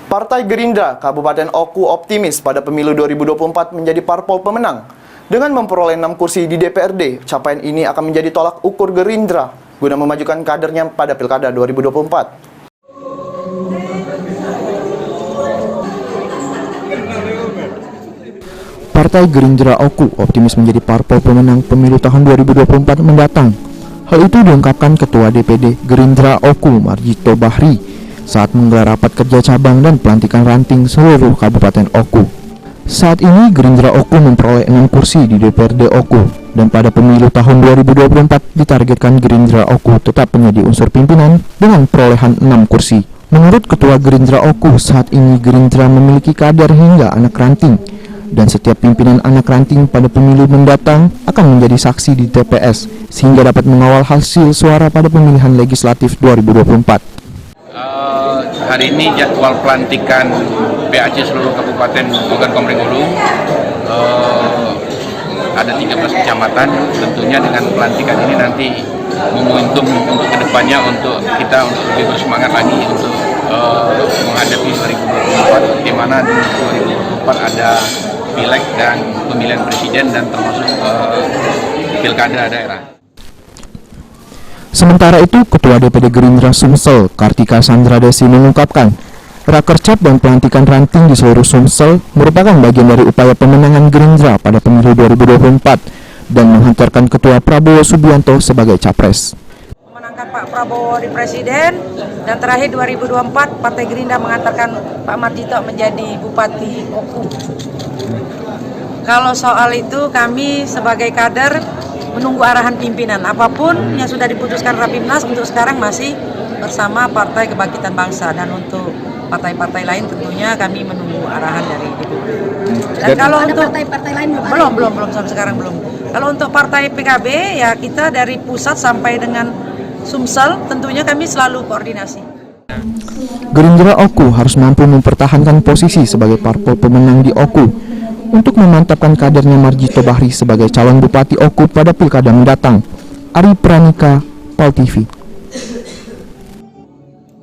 Partai Gerindra Kabupaten Oku optimis pada pemilu 2024 menjadi parpol pemenang. Dengan memperoleh 6 kursi di DPRD, capaian ini akan menjadi tolak ukur Gerindra guna memajukan kadernya pada Pilkada 2024. Partai Gerindra Oku optimis menjadi parpol pemenang pemilu tahun 2024 mendatang. Hal itu diungkapkan Ketua DPD Gerindra Oku Marjito Bahri saat menggelar rapat kerja cabang dan pelantikan ranting seluruh Kabupaten Oku. Saat ini Gerindra Oku memperoleh 6 kursi di DPRD Oku dan pada pemilu tahun 2024 ditargetkan Gerindra Oku tetap menjadi unsur pimpinan dengan perolehan 6 kursi. Menurut Ketua Gerindra Oku, saat ini Gerindra memiliki kader hingga anak ranting dan setiap pimpinan anak ranting pada pemilu mendatang akan menjadi saksi di TPS sehingga dapat mengawal hasil suara pada pemilihan legislatif 2024. Hari ini jadwal pelantikan PAC seluruh Kabupaten Ogan Komering Ulu, ada 13 kecamatan. Tentunya dengan pelantikan ini nanti momentum untuk kedepannya untuk kita untuk lebih bersemangat lagi untuk menghadapi 2024, di mana 2024 ada pileg dan pemilihan presiden dan termasuk pilkada daerah. Sementara itu, Ketua DPD Gerindra Sumsel, Kartika Sandra Desi mengungkapkan, rakercap dan pelantikan ranting di seluruh Sumsel merupakan bagian dari upaya pemenangan Gerindra pada pemilu 2024 dan menghantarkan Ketua Prabowo Subianto sebagai capres. Memenangkan Pak Prabowo di Presiden dan terakhir 2024 Partai Gerindra mengantarkan Pak Marjito menjadi Bupati Oku. Kalau soal itu kami sebagai kader menunggu arahan pimpinan. Apapun yang sudah diputuskan Rapimnas untuk sekarang masih bersama Partai Kebangkitan Bangsa, dan untuk partai-partai lain tentunya kami menunggu arahan dari DPD. Dan kalau untuk partai-partai lain belum sampai sekarang belum. Kalau untuk partai PKB ya kita dari pusat sampai dengan Sumsel tentunya kami selalu koordinasi. Gerindra Oku harus mampu mempertahankan posisi sebagai parpol pemenang di Oku untuk memantapkan kadernya Marjito Bahri sebagai calon Bupati Oku pada Pilkada mendatang. Ari Pranika, PAL TV.